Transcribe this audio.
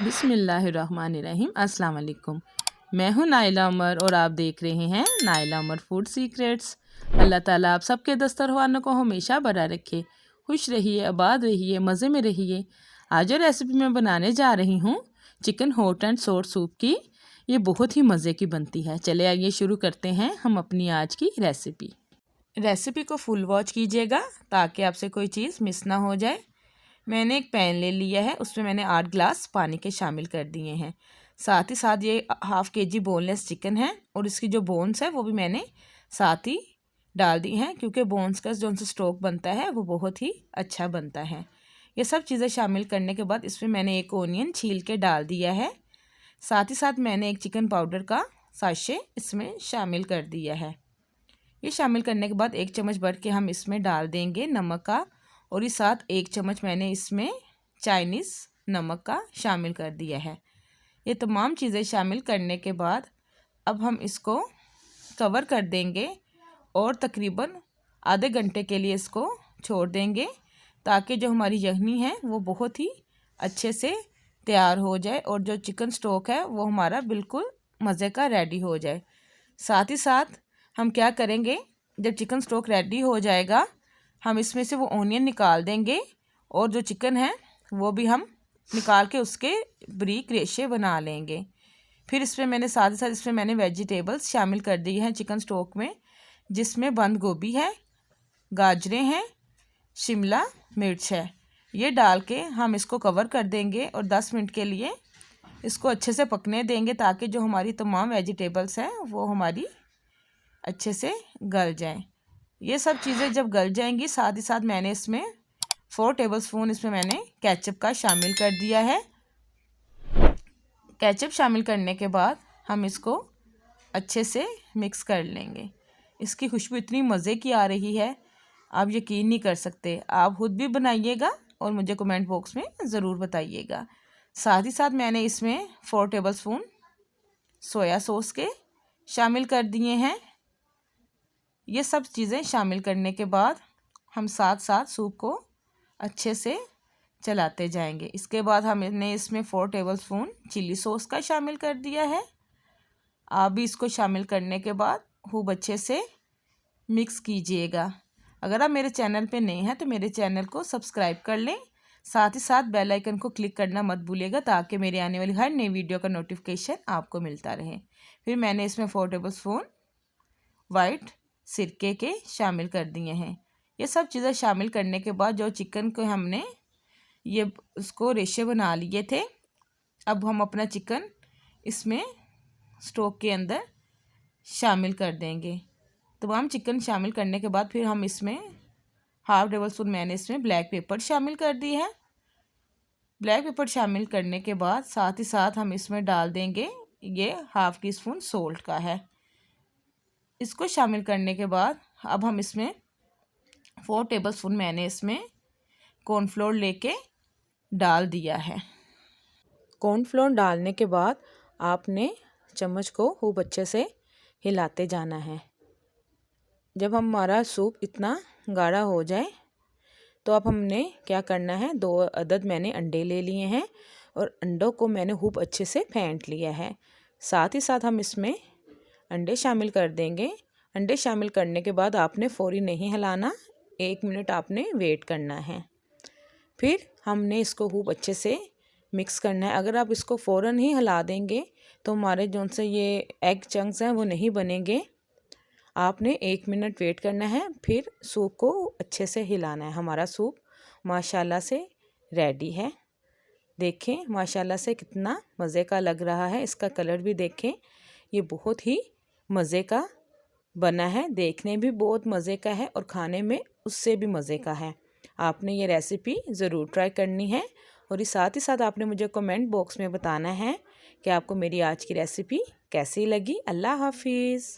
बिस्मिल्लाहिर्रहमानिर्रहीम। अस्सलाम वालेकुम। मैं हूँ नाइला उमर और आप देख रहे हैं नाइला उमर फूड सीक्रेट्स। अल्लाह ताला आप सबके दस्तरखानों को हमेशा भरा रखे। खुश रहिए, आबाद रहिए, मज़े में रहिए। आज जो रेसिपी मैं बनाने जा रही हूँ चिकन हॉट एंड सोर सूप की, ये बहुत ही मज़े की बनती है। चले आइए शुरू करते हैं हम अपनी आज की रेसिपी को फुल वॉच कीजिएगा ताकि आपसे कोई चीज़ मिस ना हो जाए। मैंने एक पैन ले लिया है, उसमें मैंने 8 ग्लास पानी के शामिल कर दिए हैं। साथ ही साथ ये हाफ़ kg बोनलेस चिकन है और इसकी जो बोन्स है वो भी मैंने साथ ही डाल दी हैं, क्योंकि बोन्स का जो उनसे स्टॉक बनता है वो बहुत ही अच्छा बनता है। ये सब चीज़ें शामिल करने के बाद इसमें मैंने एक ओनियन छील के डाल दिया है। साथ ही साथ मैंने एक चिकन पाउडर का साशे इसमें शामिल कर दिया है। ये शामिल करने के बाद 1 चम्मच भर के हम इसमें डाल देंगे नमक का, और इस साथ 1 चम्मच मैंने इसमें चाइनीज़ नमक का शामिल कर दिया है। ये तमाम चीज़ें शामिल करने के बाद अब हम इसको कवर कर देंगे और तकरीबन आधे घंटे के लिए इसको छोड़ देंगे, ताकि जो हमारी यखनी है वो बहुत ही अच्छे से तैयार हो जाए और जो चिकन स्टॉक है वो हमारा बिल्कुल मज़े का रेडी हो जाए। साथ ही साथ हम क्या करेंगे, जब चिकन स्टॉक रेडी हो जाएगा हम इसमें से वो ओनियन निकाल देंगे और जो चिकन है वो भी हम निकाल के उसके बारीक रेशे बना लेंगे। फिर इसमें मैंने साथ ही साथ इसमें मैंने वेजिटेबल्स शामिल कर दी हैं चिकन स्टॉक में, जिसमें बंद गोभी है, गाजरें हैं, शिमला मिर्च है। ये डाल के हम इसको कवर कर देंगे और 10 मिनट के लिए इसको अच्छे से पकने देंगे, ताकि जो हमारी तमाम वेजिटेबल्स हैं वो हमारी अच्छे से गल जाएं। ये सब चीज़ें जब गल जाएंगी, साथ ही साथ मैंने इसमें 4 टेबलस्पून इसमें मैंने केचप का शामिल कर दिया है। केचप शामिल करने के बाद हम इसको अच्छे से मिक्स कर लेंगे। इसकी खुशबू इतनी मज़े की आ रही है, आप यकीन नहीं कर सकते। आप खुद भी बनाइएगा और मुझे कमेंट बॉक्स में ज़रूर बताइएगा। साथ ही साथ मैंने इसमें 4 टेबलस्पून सोया सॉस के शामिल कर दिए हैं। ये सब चीज़ें शामिल करने के बाद हम साथ साथ सूप को अच्छे से चलाते जाएंगे। इसके बाद हमने इसमें 4 टेबलस्पून चिली सॉस का शामिल कर दिया है। आप भी इसको शामिल करने के बाद खूब अच्छे से मिक्स कीजिएगा। अगर आप मेरे चैनल पे नए हैं तो मेरे चैनल को सब्सक्राइब कर लें। साथ ही साथ बेल आइकन को क्लिक करना मत भूलिएगा, ताकि मेरे आने वाली हर नई वीडियो का नोटिफिकेशन आपको मिलता रहे। फिर मैंने इसमें 4 टेबलस्पून वाइट सिरके के शामिल कर दिए हैं। ये सब चीज़ें शामिल करने के बाद जो चिकन को हमने ये उसको रेशे बना लिए थे, अब हम अपना चिकन इसमें स्टोव के अंदर शामिल कर देंगे। तमाम चिकन शामिल करने के बाद फिर हम इसमें हाफ़ टेबलस्पून मैंने इसमें ब्लैक पेपर शामिल कर दी है। ब्लैक पेपर शामिल करने के बाद साथ ही साथ हम इसमें डाल देंगे, ये हाफ़ टी स्पून सोल्ट का है। इसको शामिल करने के बाद अब हम इसमें 4 टेबलस्पून मैंने इसमें कॉर्नफ्लोर लेके डाल दिया है। कॉर्नफ्लोर डालने के बाद आपने चम्मच को खूब अच्छे से हिलाते जाना है। जब हमारा सूप इतना गाढ़ा हो जाए तो अब हमने क्या करना है, 2 अदद मैंने अंडे ले लिए हैं और अंडों को मैंने खूब अच्छे से फेंट लिया है। साथ ही साथ हम इसमें अंडे शामिल कर देंगे। अंडे शामिल करने के बाद आपने फ़ौरी नहीं हिलाना, 1 मिनट आपने वेट करना है। फिर हमने इसको खूब अच्छे से मिक्स करना है। अगर आप इसको फ़ौरन ही हिला देंगे तो हमारे जो से ये एग चंक्स हैं वो नहीं बनेंगे। आपने 1 मिनट वेट करना है, फिर सूप को अच्छे से हिलाना है। हमारा सूप माशाल्लाह से रेडी है। देखें माशाल्लाह से कितना मज़े का लग रहा है। इसका कलर भी देखें, ये बहुत ही मज़े का बना है। देखने भी बहुत मज़े का है और खाने में उससे भी मज़े का है। आपने ये रेसिपी ज़रूर ट्राई करनी है और साथ ही साथ आपने मुझे कमेंट बॉक्स में बताना है कि आपको मेरी आज की रेसिपी कैसी लगी। अल्लाह हाफिज़।